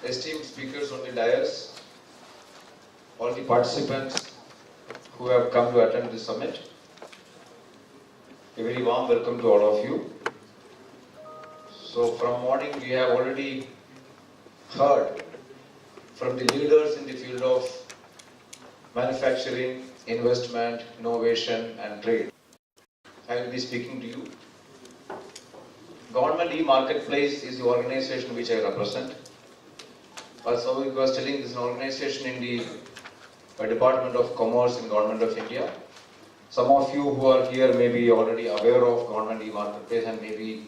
esteemed speakers on the dais, all the participants who have come to attend this summit, a very warm welcome to all of you. So from morning we have already heard from the leaders in the field of manufacturing, investment, innovation and trade. I will be speaking to you. Government e-Marketplace is the organization which I represent. As I was telling, this is an organization in the Department of Commerce in Government of India. Some of you who are here may be already aware of Government e-Marketplace and may be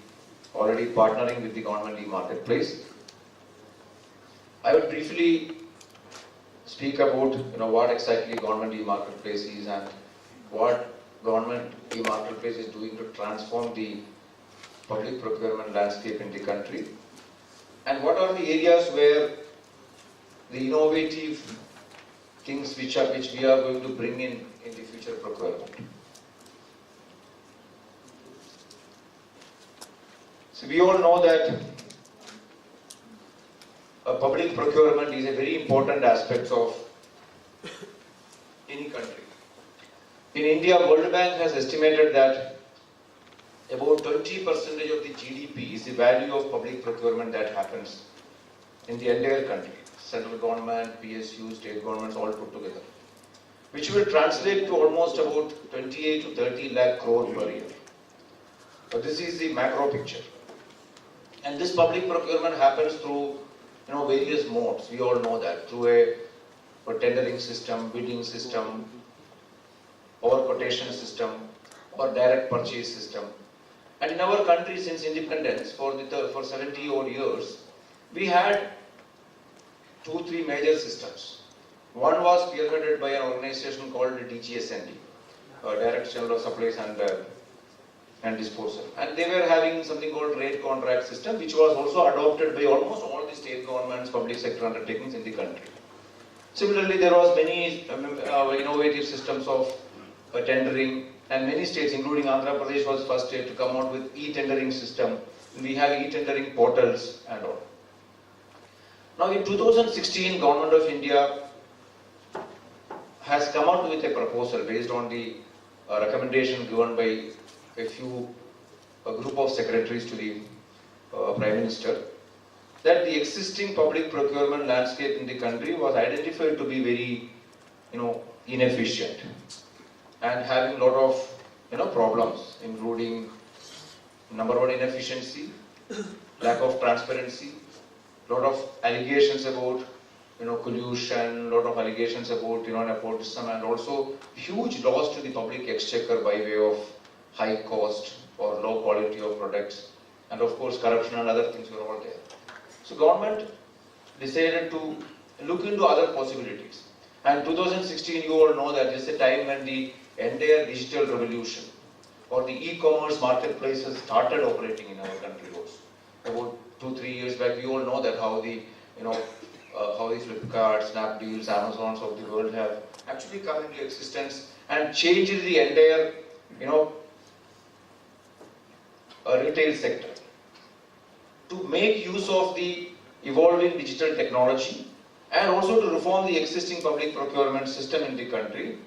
already partnering with the Government e-Marketplace. I will briefly speak about what exactly Government e-Marketplace is and what Government e-Marketplace is doing to transform the public procurement landscape in the country, and what are the areas where the innovative things which we are going to bring in the future procurement. So we all know that public procurement is a very important aspect of any country. In India, World Bank has estimated that about 20% of the GDP is the value of public procurement that happens in the entire country. Central government, PSU, state governments all put together, which will translate to almost about 28 to 30 lakh crore per year. So this is the macro picture. And this public procurement happens through various modes. We all know that, through a tendering system, bidding system, or quotation system, or direct purchase system. And in our country, since independence, for 70 odd years, we had 2-3 major systems. One was spearheaded by an organization called DGSND, Direct General of Supplies and Disposal. And they were having something called rate contract system, which was also adopted by almost all the state governments, public sector undertakings in the country. Similarly, there was many innovative systems of tendering, and many states, including Andhra Pradesh, was first state to come out with e-tendering system. We have e-tendering portals and all. Now in 2016, Government of India has come out with a proposal based on the recommendation given by a group of secretaries to the Prime Minister, that the existing public procurement landscape in the country was identified to be very, inefficient and having a lot of, problems, including number one, inefficiency, lack of transparency, lot of allegations about collusion, lot of allegations about nepotism, and also huge loss to the public exchequer by way of high cost or low quality of products, and of course corruption and other things were all there. So government decided to look into other possibilities. And 2016, you all know that is the time when the entire digital revolution or the e-commerce marketplaces started operating in our country also. About 2-3 years back, we all know that how the Flipkart, Snapdeals, Amazons of the world have actually come into existence and changed the entire, retail sector. To make use of the evolving digital technology and also to reform the existing public procurement system in the country,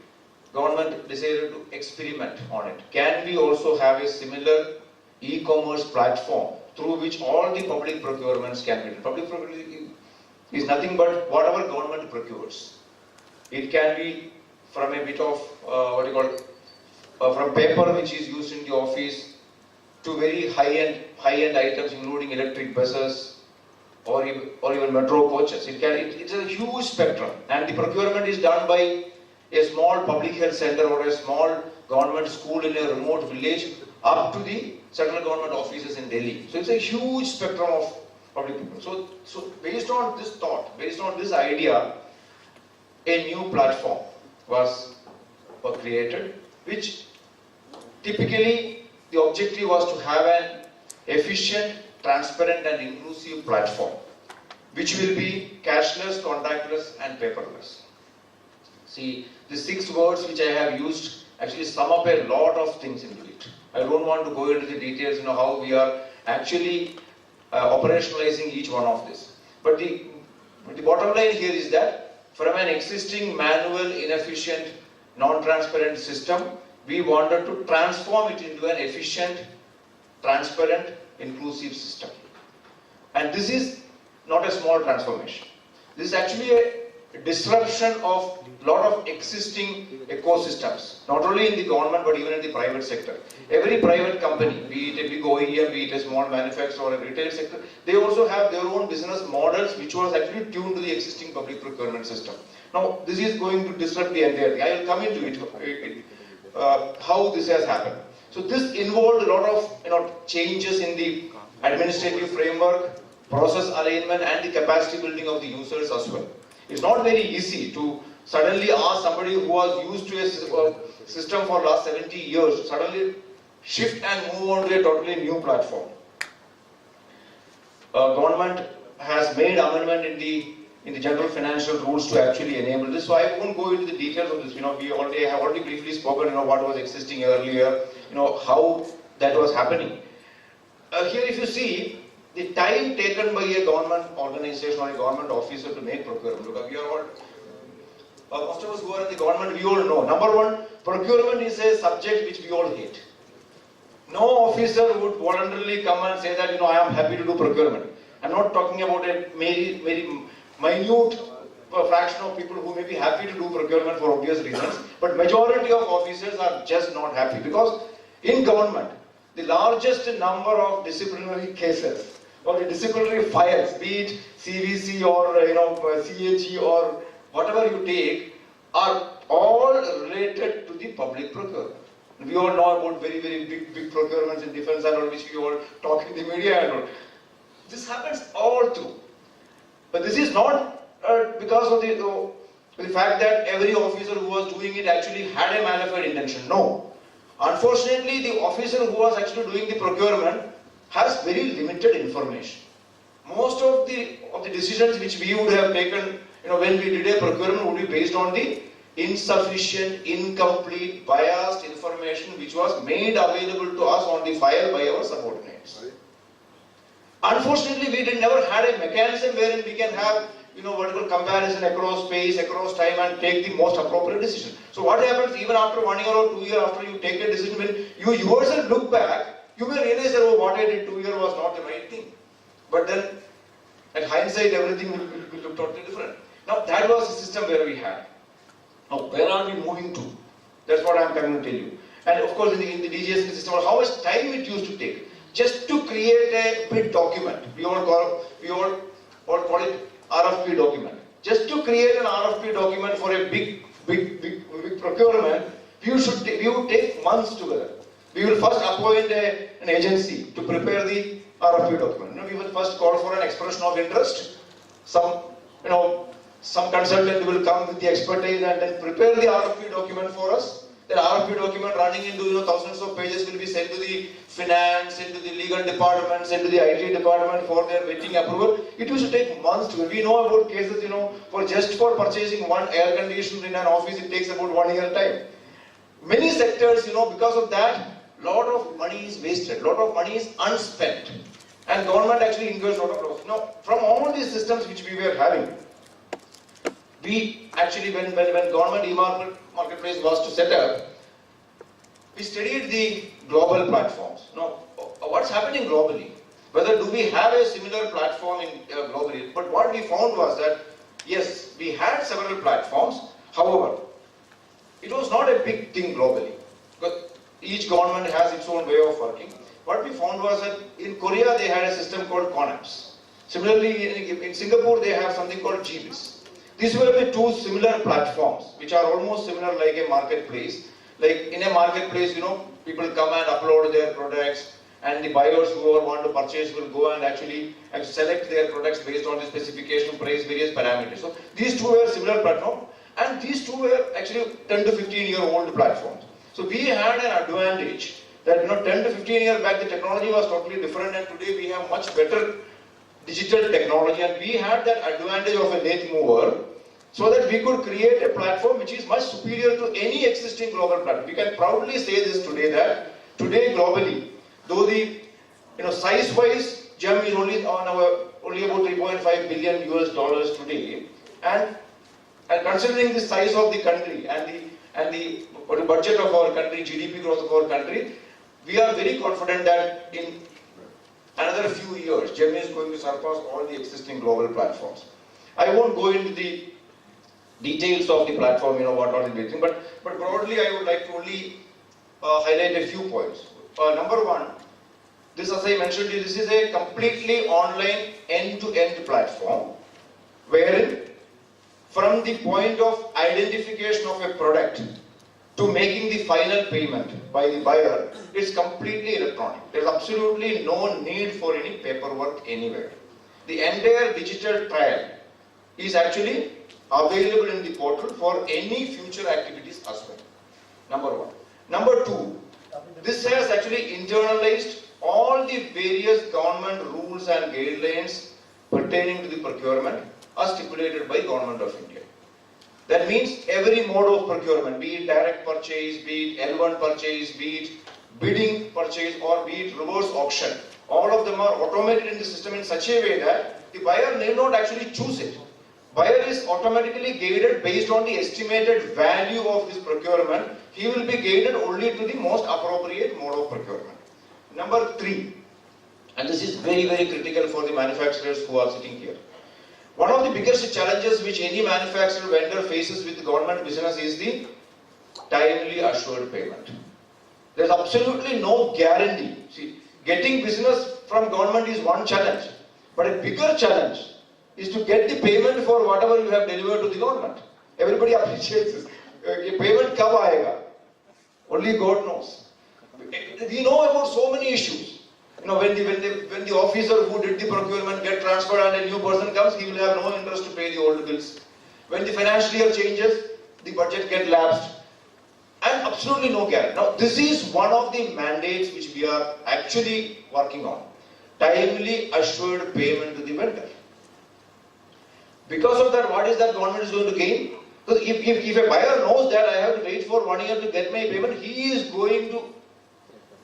government decided to experiment on it. Can we also have a similar e-commerce platform through which all the public procurements can be done? Public procurement is nothing but whatever government procures. It can be from a bit of from paper which is used in the office to very high-end items, including electric buses or even metro coaches. It's a huge spectrum, and the procurement is done by a small public health center or a small government school in a remote village up to the central government offices in Delhi. So it's a huge spectrum of public people. So based on this thought, based on this idea, a new platform was created, which typically the objective was to have an efficient, transparent and inclusive platform, which will be cashless, contactless and paperless. See, the 6 words which I have used actually sum up a lot of things into it. I don't want to go into the details, how we are actually operationalizing each one of this. But the But the bottom line here is that from an existing manual, inefficient, non-transparent system, we wanted to transform it into an efficient, transparent, inclusive system. And this is not a small transformation. This is actually a disruption of a lot of existing ecosystems, not only in the government but even in the private sector. Every private company, be it a big OEM, be it a small manufacturer or a retail sector, they also have their own business models which was actually tuned to the existing public procurement system. Now, this is going to disrupt the entire thing. I will come into it, how this has happened. So this involved a lot of changes in the administrative framework, process alignment and the capacity building of the users as well. It's not very easy to suddenly ask somebody who was used to a system for last 70 years to suddenly shift and move on to a totally new platform. Government has made amendment in the general financial rules to actually enable this. So I won't go into the details of this. We have already briefly spoken, what was existing earlier, how that was happening. Here if you see, the time taken by a government organization or a government officer to make procurement. Look, we are all, most of us who are in the government, we all know. Number one, procurement is a subject which we all hate. No officer would voluntarily come and say that, I am happy to do procurement. I'm not talking about a very, very minute fraction of people who may be happy to do procurement for obvious reasons, but majority of officers are just not happy because in government, the largest number of disciplinary cases or the disciplinary files, be it CVC or CHE or whatever you take, are all related to the public procurement. We all know about very, very big procurements in defense and all, which we all talk in the media and all. This happens all through. But this is not because of the fact that every officer who was doing it actually had a malafide intention. No. Unfortunately, the officer who was actually doing the procurement has very limited information. Most of the decisions which we would have taken, when we did a procurement would be based on the insufficient, incomplete, biased information which was made available to us on the file by our subordinates. Unfortunately, we never had a mechanism wherein we can have vertical comparison across space, across time and take the most appropriate decision. So what happens even after 1 year or 2 years after you take a decision, when you yourself look back, you may realize that what I did 2 years was not the right thing. But then, at hindsight, everything will look totally different. Now, that was the system where we had. Now, where are we moving to? That's what I'm coming to tell you. And of course, in the DGSP system, how much time it used to take just to create a bid document. We all call it RFP document. Just to create an RFP document for a big procurement, we would take months together. We will first appoint an agency to prepare the RFP document. We will first call for an expression of interest. Some consultant will come with the expertise and then prepare the RFP document for us. The RFP document running into thousands of pages will be sent to the finance, into the legal departments, into the IT department for their vetting approval. It used to take months to. We know about cases, for purchasing one air conditioner in an office, it takes about 1 year time. Many sectors, because of that, lot of money is wasted, lot of money is unspent, and government actually incurs a lot of loss. Now, from all these systems which we were having, we actually, when government e-marketplace was to set up, we studied the global platforms. Now, what's happening globally? Whether do we have a similar platform globally? But what we found was that, yes, we had several platforms. However, it was not a big thing globally. Because each government has its own way of working. What we found was that in Korea, they had a system called CONAPS. Similarly, in Singapore, they have something called GBIS. These were the two similar platforms, which are almost similar like a marketplace. Like in a marketplace, people come and upload their products, and the buyers who want to purchase will go and actually select their products based on the specification, price, various parameters. So these two were similar platforms, and these two were actually 10 to 15-year-old platforms. So we had an advantage that 10 to 15 years back the technology was totally different, and today we have much better digital technology, and we had that advantage of a late mover, so that we could create a platform which is much superior to any existing global platform. We can proudly say this today, that today globally, though the size-wise GEM is only about 3.5 billion US dollars today, and considering the size of the country and the budget of our country, GDP growth of our country, we are very confident that in another few years, GEM is going to surpass all the existing global platforms. I won't go into the details of the platform, what are the things, but broadly I would like to only highlight a few points. Number one, this, as I mentioned, this is a completely online end-to-end platform, wherein from the point of identification of a product to making the final payment by the buyer, it's completely electronic. There's absolutely no need for any paperwork anywhere. The entire digital trial is actually available in the portal for any future activities as well. Number one. Number two, this has actually internalized all the various government rules and guidelines pertaining to the procurement as stipulated by Government of India. That means every mode of procurement, be it direct purchase, be it L1 purchase, be it bidding purchase, or be it reverse auction, all of them are automated in the system in such a way that the buyer need not actually choose it. Buyer is automatically guided based on the estimated value of this procurement. He will be guided only to the most appropriate mode of procurement. Number three, and this is very, very critical for the manufacturers who are sitting here. One of the biggest challenges which any manufacturer vendor faces with the government business is the timely assured payment. There is absolutely no guarantee. See, getting business from government is one challenge, but a bigger challenge is to get the payment for whatever you have delivered to the government. Everybody appreciates this. Payment kab aayega? Only God knows. We know about so many issues. When the officer who did the procurement get transferred and a new person comes, he will have no interest to pay the old bills. When the financial year changes, the budget gets lapsed. And absolutely no guarantee. Now, this is one of the mandates which we are actually working on. Timely assured payment to the vendor. Because of that, what is that government is going to gain? Because if a buyer knows that I have to wait for 1 year to get my payment, he is going to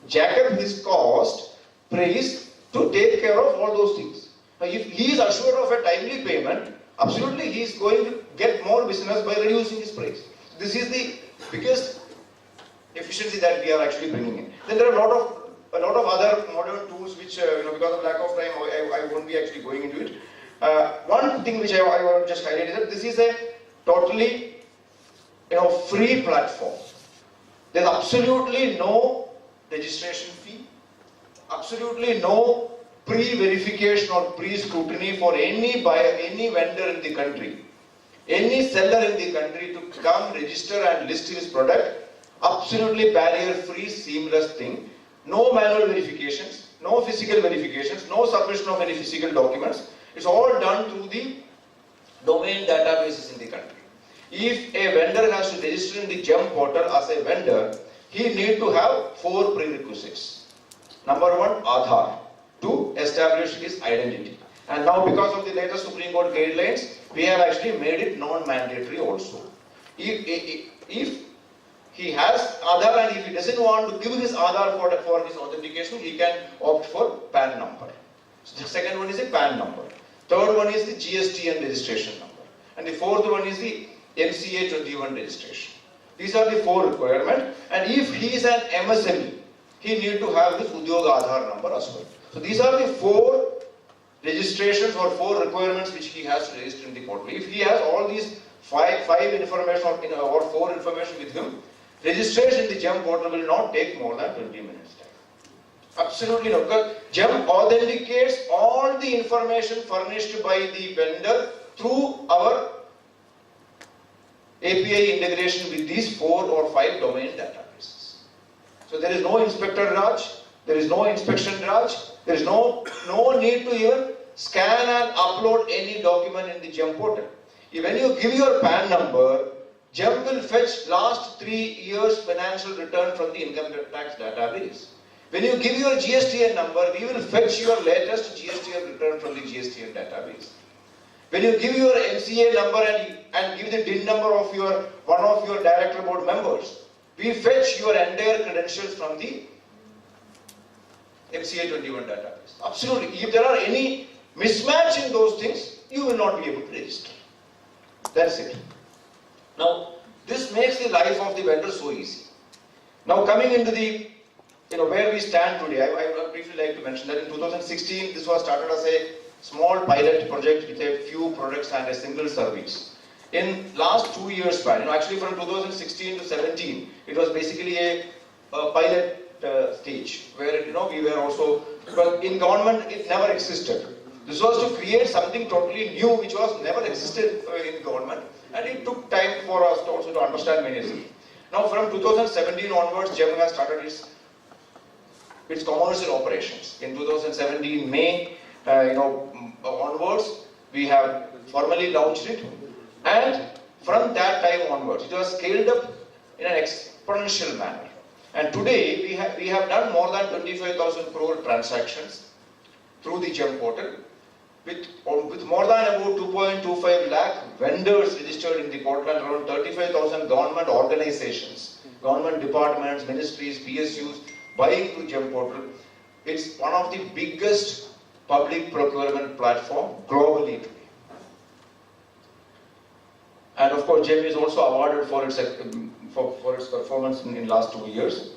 jack up his cost price to take care of all those things. Now, if he is assured of a timely payment, absolutely he is going to get more business by reducing his price. This is the biggest efficiency that we are actually bringing in. Then there are a lot of other modern tools which, because of lack of time, I won't be actually going into it. One thing which I want to just highlight is that this is a totally, free platform. There's absolutely no registration fee, absolutely no pre-verification or pre-scrutiny for any buyer, any vendor in the country, any seller in the country to come register and list his product. Absolutely barrier-free, seamless thing. No manual verifications, no physical verifications, no submission of any physical documents. It's all done through the domain databases in the country. If a vendor has to register in the GEM portal as a vendor, he needs to have 4 prerequisites. Number one, Aadhaar, to establish his identity. And now because of the latest Supreme Court guidelines, we have actually made it non-mandatory also. If he has Aadhaar and if he doesn't want to give his Aadhaar for his authentication, he can opt for PAN number. So the second one is a PAN number. Third one is the GSTN registration number. And the fourth one is the MCA 21 registration. These are the 4 requirements. And if he is an MSME, he needs to have this Udyog Aadhaar number as well. So these are the 4 registrations or 4 requirements which he has to register in the portal. If he has all these 5 information or 4 information with him, registration in the GEM portal will not take more than 20 minutes time. Absolutely no. Because GEM authenticates all the information furnished by the vendor through our API integration with these 4 or 5 domain databases. So there is no inspector Raj, there is no inspection Raj, there is no need to even scan and upload any document in the GEM portal. When you give your PAN number, GEM will fetch last 3 years financial return from the income tax database. When you give your GSTN number, we will fetch your latest GSTN return from the GSTN database. When you give your MCA number and give the DIN number of one of your director board members, we fetch your entire credentials from the MCA21 database. Absolutely. If there are any mismatch in those things, you will not be able to register. That's it. Now, this makes the life of the vendor so easy. Now, coming into the, where we stand today, I would briefly like to mention that in 2016, this was started as a small pilot project with a few products and a single service. In last 2 years span, actually from 2016 to 17, it was basically a pilot stage where we were also, but in government it never existed. This was to create something totally new which was never existed in government, and it took time for us to also to understand many things. Now from 2017 onwards, GEM has started its commercial operations. In 2017 May onwards, we have formally launched it, and from that time onwards it was scaled up in an exponential manner. And today we have done more than 25,000 crore transactions through the GEM portal, with more than about 2.25 lakh vendors registered in the portal and around 35,000 government organizations, government departments, ministries, PSUs buying through GEM portal. It's one of the biggest public procurement platform globally today. And of course, GEM is also awarded for its performance in last 2 years.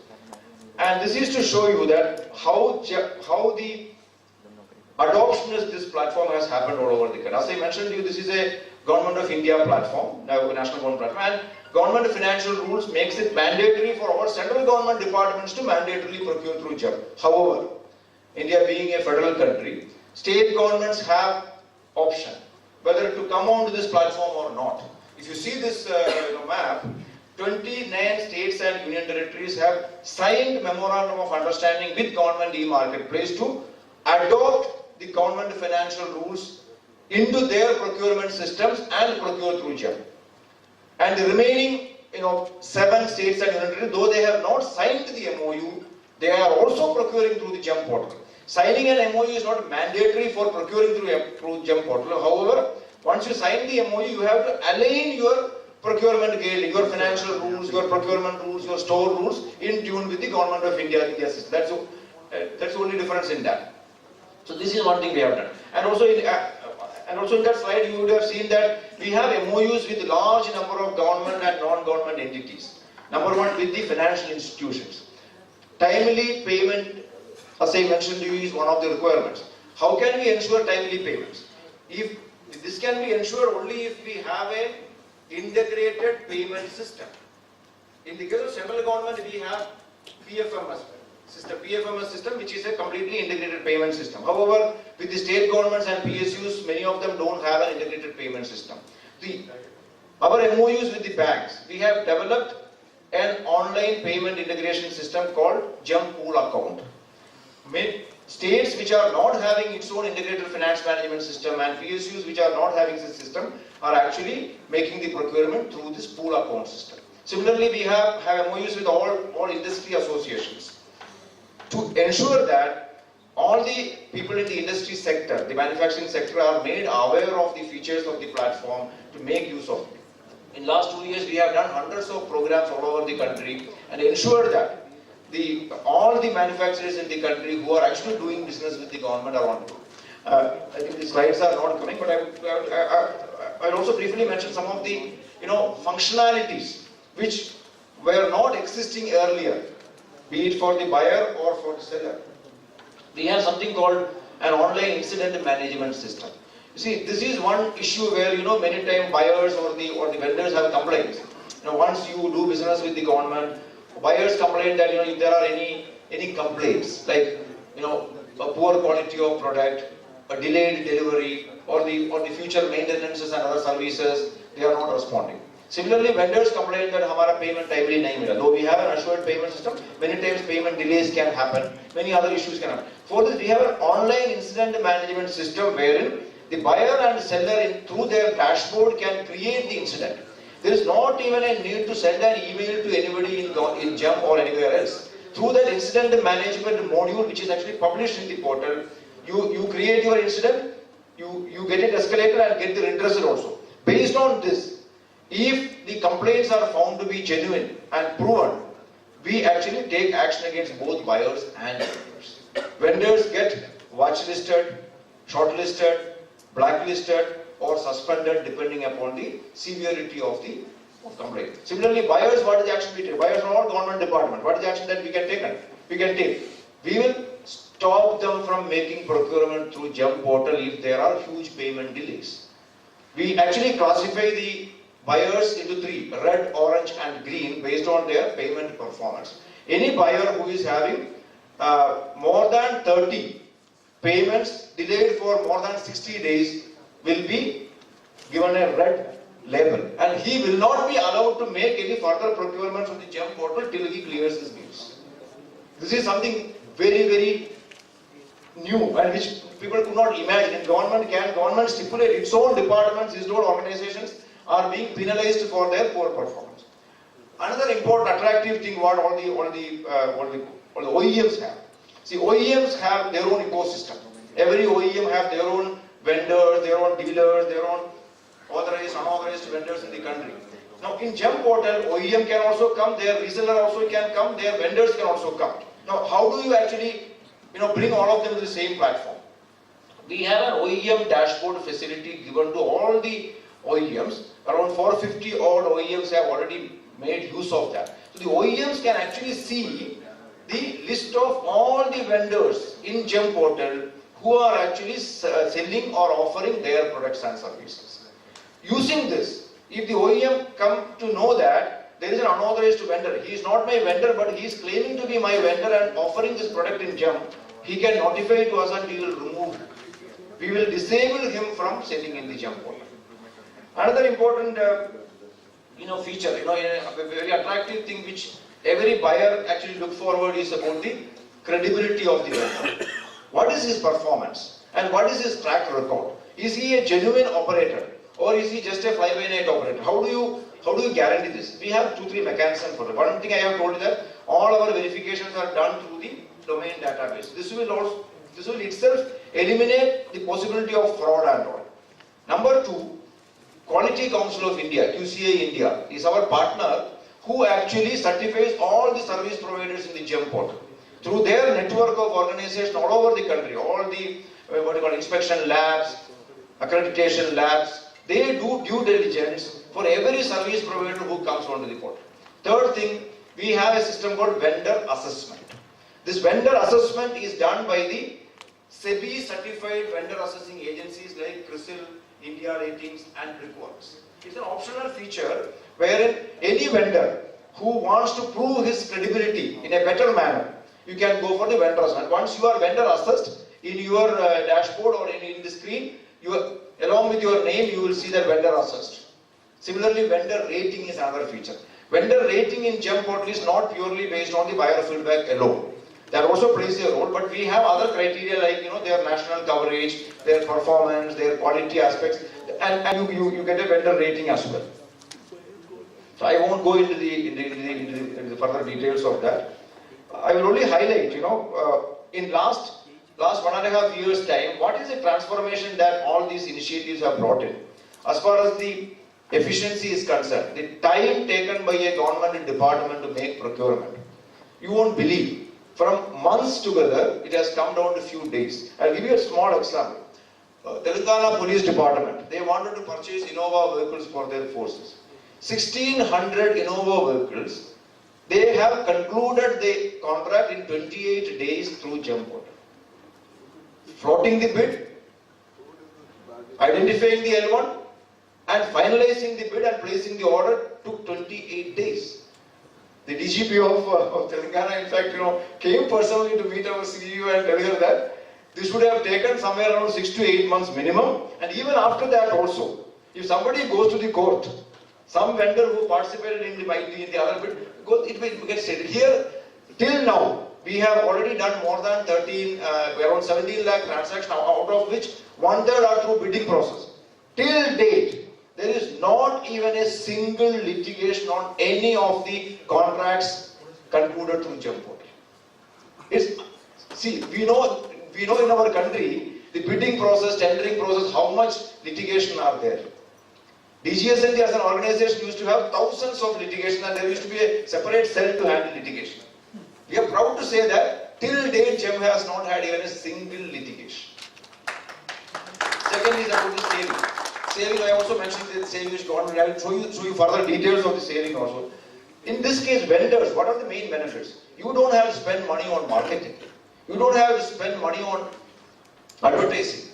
And this is to show you that how the adoption of this platform has happened all over the country. As I mentioned to you, this is a Government of India platform, national government platform, and government financial rules makes it mandatory for all central government departments to mandatorily procure through GEM. However, India being a federal country, state governments have option whether to come onto this platform or not. If you see this map, 29 states and union territories have signed memorandum of understanding with government e-marketplace to adopt the government financial rules into their procurement systems and procure through GEM. And the remaining 7 states and union territories, though they have not signed the MOU, they are also procuring through the GEM portal. Signing an MOU is not mandatory for procuring through GEM portal. However, once you sign the MOU, you have to align your procurement guide, your financial rules, your procurement rules, your store rules in tune with the Government of India system. That's the only difference in that. So this is one thing we have done. And also in that slide, you would have seen that we have MOUs with large number of government and non-government entities. Number one, with the financial institutions. Timely payment, as I mentioned to you, is one of the requirements. How can we ensure timely payments? If this can be ensured only if we have an integrated payment system. In the case of central government, we have PFMS system, which is a completely integrated payment system. However, with the state governments and PSUs, many of them don't have an integrated payment system. Our MOUs with the banks, we have developed an online payment integration system called GEM Pool Account. States which are not having its own integrated finance management system and PSUs which are not having this system are actually making the procurement through this pool account system. Similarly, we have MOUs with all industry associations to ensure that all the people in the industry sector, the manufacturing sector, are made aware of the features of the platform to make use of it. In last 2 years, we have done hundreds of programs all over the country and ensured that all the manufacturers in the country who are actually doing business with the government are on board. I think the slides are not coming, but I'll also briefly mention some of the functionalities which were not existing earlier, be it for the buyer or for the seller. We have something called an online incident management system. You see, this is one issue where many times buyers or the vendors have complaints. Once you do business with the government, buyers complain that if there are any complaints like a poor quality of product, a delayed delivery, or the future maintenances and other services, they are not responding. Similarly, vendors complain that hamara payment timely nahi mila. Though we have an assured payment system, many times payment delays can happen, many other issues can happen. For this, we have an online incident management system wherein the buyer and seller through their dashboard can create the incident. There is not even a need to send an email to anybody in GEM or anywhere else. Through that incident management module, which is actually published in the portal, you create your incident, you get it escalated and get the redressal also. Based on this, if the complaints are found to be genuine and proven, we actually take action against both buyers and vendors. vendors get watchlisted, shortlisted, blacklisted or suspended depending upon the severity of the complaint. Similarly, buyers, what is the action we take? Buyers are all government department. What is the action that we can take? We will stop them from making procurement through GEM portal if there are huge payment delays. We actually classify the buyers into three: red, orange and green based on their payment performance. Any buyer who is having more than 30 payments delayed for more than 60 days will be given a red label, and he will not be allowed to make any further procurements on the GEM portal till he clears his bills. This is something very, very new and which people could not imagine. Government stipulate its own departments, its own organizations are being penalized for their poor performance. Another important attractive thing what all the OEMs have. See, OEMs have their own ecosystem. Every OEM have their own vendors, their own dealers, their own authorized, unauthorized vendors in the country. Now in GEM portal, OEM can also come, their reseller also can come, their vendors can also come. Now how do you actually bring all of them to the same platform? We have an OEM dashboard facility given to all the OEMs. Around 450 odd OEMs have already made use of that. So the OEMs can actually see the list of all the vendors in GEM portal who are actually selling or offering their products and services. Using this, if the OEM come to know that there is an unauthorized vendor, he is not my vendor but he is claiming to be my vendor and offering this product in GEM, he can notify to us and we will remove him. We will disable him from selling in the GEM portal. Another important feature, a very attractive thing which every buyer actually look forward is about the credibility of the vendor. What is his performance and what is his track record? Is he a genuine operator or is he just a fly-by-night operator? How do you guarantee this? We have 2-3 mechanisms for it. One thing I have told you that all our verifications are done through the domain database. This will itself eliminate the possibility of fraud and all. Number 2, Quality Council of India, QCI India, is our partner who actually certifies all the service providers in the GEM portal. Through their network of organizations all over the country, all the inspection labs, accreditation labs, they do due diligence for every service provider who comes onto the portal. Third thing, we have a system called vendor assessment. This vendor assessment is done by the SEBI certified vendor assessing agencies like CRISIL, India Ratings and Brickworks. It's an optional feature wherein any vendor who wants to prove his credibility in a better manner, you can go for the vendor assessment. Once you are vendor assessed in your dashboard or in the screen, along with your name, you will see that vendor assessed. Similarly, vendor rating is another feature. Vendor rating in GEM portal is not purely based on the buyer feedback alone. That also plays a role, but we have other criteria like their national coverage, their performance, their quality aspects, and you get a vendor rating as well. So I won't go into the further details of that. I will only highlight, in last 1.5 years time, what is the transformation that all these initiatives have brought in? As far as the efficiency is concerned, the time taken by a government department to make procurement, you won't believe. From months together, it has come down to a few days. I'll give you a small example. Telangana Police Department, they wanted to purchase Innova vehicles for their forces. 1,600 Innova vehicles, they have concluded the contract in 28 days through GEM portal. Floating the bid, identifying the L1, and finalizing the bid and placing the order took 28 days. The DGP of Telangana, in fact, came personally to meet our CEO and tell her that this would have taken somewhere around 6 to 8 months minimum, and even after that also, if somebody goes to the court, some vendor who participated in the other bid, it will get stated. Here, till now, we have already done more than around 17 lakh transactions, out of which 1/3 are through bidding process. Till date, there is not even a single litigation on any of the contracts concluded through GEM portal. See, we know in our country, the bidding process, tendering process, how much litigation are there. DGSNT as an organization used to have thousands of litigation and there used to be a separate cell to handle litigation. We are proud to say that Till date, GEM has not had even a single litigation. Second is about the saving. Saving, I also mentioned that saving is government. I will show you further details of the saving also. In this case, vendors, what are the main benefits? You don't have to spend money on marketing. You don't have to spend money on advertising.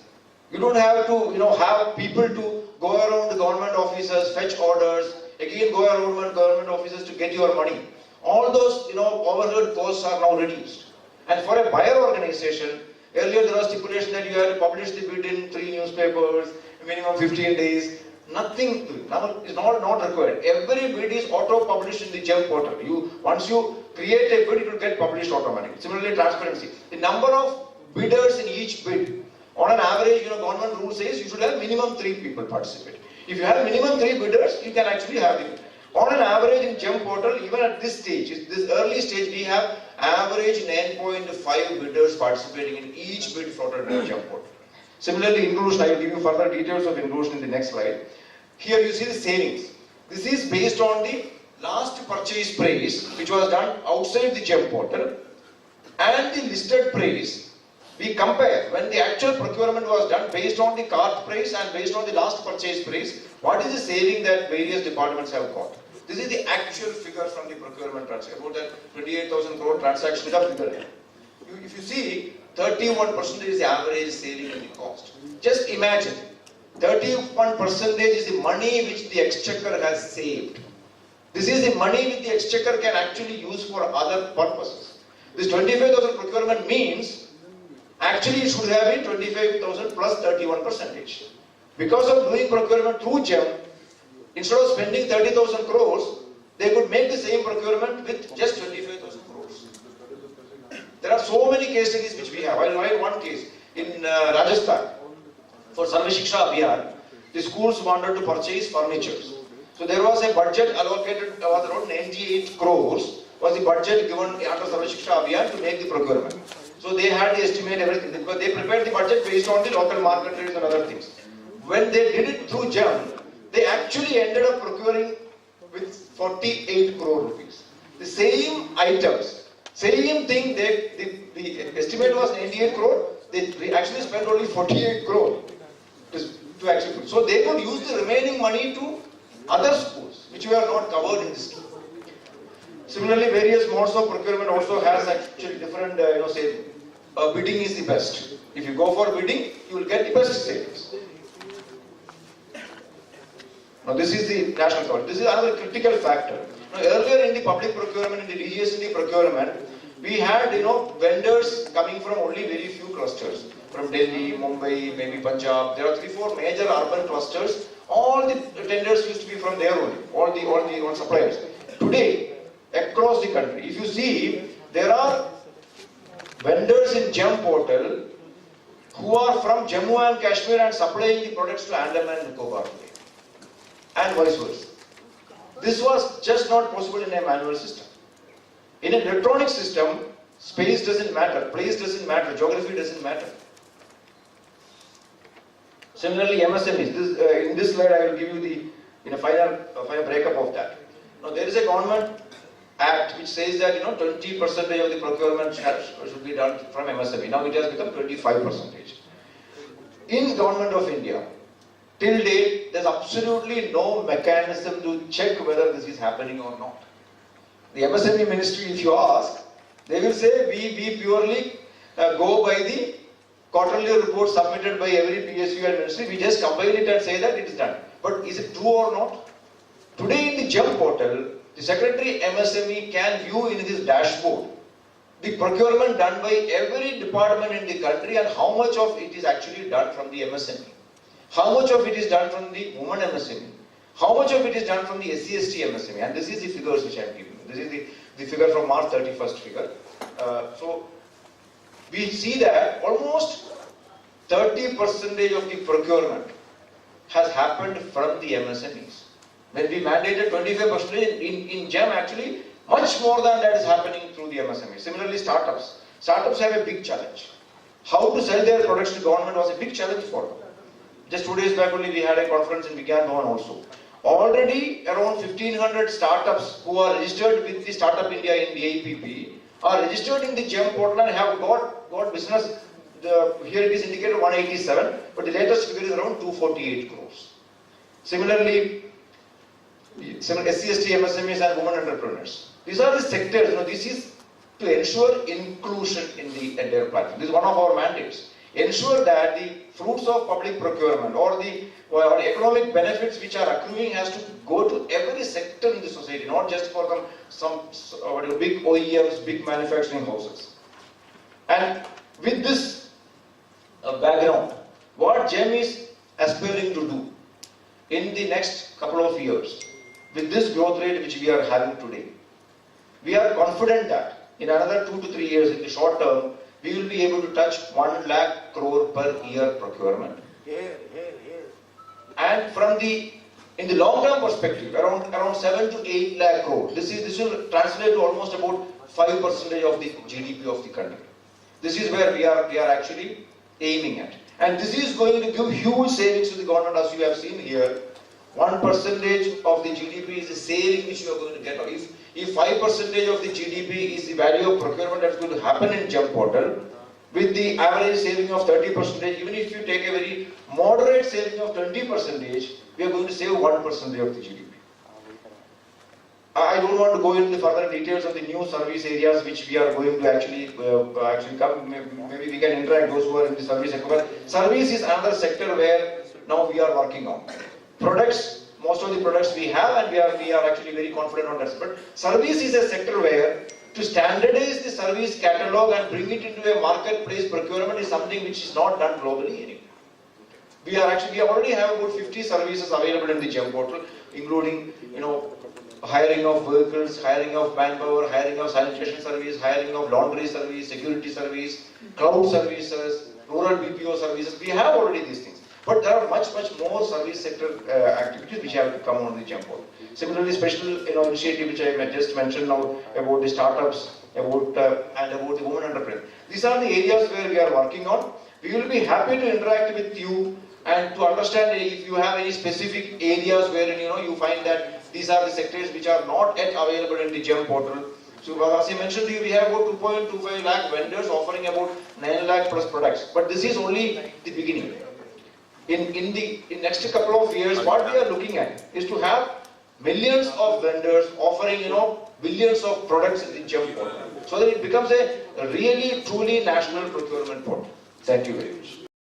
You don't have to, have people to go around the government offices, fetch orders, again go around government offices to get your money. All those, overhead costs are now reduced. And for a buyer organization, earlier there was stipulation that you have to publish the bid in 3 newspapers, minimum 15 days. Nothing, now is not required. Every bid is auto-published in the GEM portal. Once you create a bid, it will get published automatically. Similarly, transparency. The number of bidders in each bid, on an average, government rule says you should have minimum 3 people participate. If you have minimum 3 bidders, you can actually have it. On an average in GEM portal, even at this stage, this early stage, we have average 9.5 bidders participating in each bid floated in the GEM portal. Similarly, inclusion, I will give you further details of inclusion in the next slide. Here you see the savings. This is based on the last purchase price, which was done outside the GEM portal, and the listed price. We compare when the actual procurement was done based on the cart price and based on the last purchase price, what is the saving that various departments have got. This is the actual figure from the procurement transaction, about that 28,000 crore transaction figure. If you see, 31% is the average saving in the cost. Just imagine, 31% is the money which the exchequer has saved. This is the money which the exchequer can actually use for other purposes. This 25,000 procurement means, actually it should have been 25,000 plus 31%. Because of doing procurement through GEM, instead of spending 30,000 crores, they could make the same procurement with just 25,000 crores. There are so many case studies which we have. I will write one case. In Rajasthan, for Sarva Shiksha Abhiyan, the schools wanted to purchase furniture. So there was a budget allocated, was around 98 crores, was the budget given under Sarva Shiksha Abhiyan to make the procurement. So they had to estimate everything, because they prepared the budget based on the local market rates and other things. When they did it through GEM, they actually ended up procuring with 48 crore rupees. The same items, same thing, the estimate was 98 crore, they actually spent only 48 crore to actually. So they could use the remaining money to other schools, which were not covered in this scheme. Similarly, various modes of procurement also has actually different, saving. Bidding is the best. If you go for bidding, you will get the best savings. Now this is the national coverage. This is another critical factor. Now, earlier in the public procurement, in the DGST procurement, we had vendors coming from only very few clusters. From Delhi, Mumbai, maybe Punjab. There are 3-4 major urban clusters. All the tenders used to be from there only. All the suppliers. Today, across the country, if you see, there are vendors in GEM portal who are from Jammu and Kashmir and supplying the products to Andaman and Nicobar. And vice versa. This was just not possible in a manual system. In an electronic system, space doesn't matter, place doesn't matter, geography doesn't matter. Similarly, MSMEs. In this slide, I will give you the final breakup of that. Now, there is a government act which says that 20% of the procurement should be done from MSME. Now it has become 25%. In Government of India, till date, there is absolutely no mechanism to check whether this is happening or not. The MSME ministry, if you ask, they will say we purely go by the quarterly report submitted by every PSU and ministry. We just combine it and say that it is done. But is it true or not? Today in the GEM portal, the Secretary MSME can view in his dashboard the procurement done by every department in the country and how much of it is actually done from the MSME. How much of it is done from the women MSME? How much of it is done from the SC/ST MSME? And this is the figures which I am giving. This is the figure from March 31st figure. So we see that almost 30% of the procurement has happened from the MSMEs. When we mandated 25% in GEM, actually much more than that is happening through the MSME. Similarly, startups. Startups have a big challenge. How to sell their products to government was a big challenge for them. Just 2 days back only we had a conference in Vigyan Bhavan also. Already around 1500 startups who are registered with the Startup India in the APP are registered in the GEM portal and have got business. Here it is indicated 187, but the latest figure is around 248 crores. Similarly, SC/ST, MSMEs and women entrepreneurs. These are the sectors. This is to ensure inclusion in the entire platform. This is one of our mandates. Ensure that the fruits of public procurement or the economic benefits which are accruing has to go to every sector in the society, not just for some big OEMs, big manufacturing houses. And with this background, what GEM is aspiring to do in the next couple of years, with this growth rate which we are having today, we are confident that in another 2 to 3 years, in the short term, we will be able to touch 1 lakh crore per year procurement. And in the long term perspective, around 7 to 8 lakh crore. This will translate to almost about 5% of the GDP of the country. This is where we are actually aiming at. And this is going to give huge savings to the government, as you have seen here. 1% of the GDP is the saving which you are going to get. If 5% of the GDP is the value of procurement that's going to happen in GEM portal, with the average saving of 30%, even if you take a very moderate saving of 20%, we are going to save 1% of the GDP. I don't want to go into the further details of the new service areas which we are going to actually come. Maybe we can interact those who are in the service sector. But service is another sector where now we are working on. Products, most of the products we have, and we are actually very confident on that. But service is a sector where to standardize the service catalog and bring it into a marketplace procurement is something which is not done globally anymore. We already have about 50 services available in the GEM portal, including hiring of vehicles, hiring of manpower, hiring of sanitation service, hiring of laundry service, security service, cloud services, rural BPO services. We have already these things. But there are much more service sector activities which have to come on the GEM portal. Similarly, special initiative which I just mentioned now about the startups, and about the women entrepreneurs. These are the areas where we are working on. We will be happy to interact with you and to understand if you have any specific areas wherein you find that these are the sectors which are not yet available in the GEM portal. So as I mentioned to you, we have about 2.25 lakh vendors offering about 9 lakh plus products. But this is only the beginning. In the next couple of years, what we are looking at is to have millions of vendors offering billions of products in the GEM portal, so that it becomes a really truly national procurement portal. Thank you very much.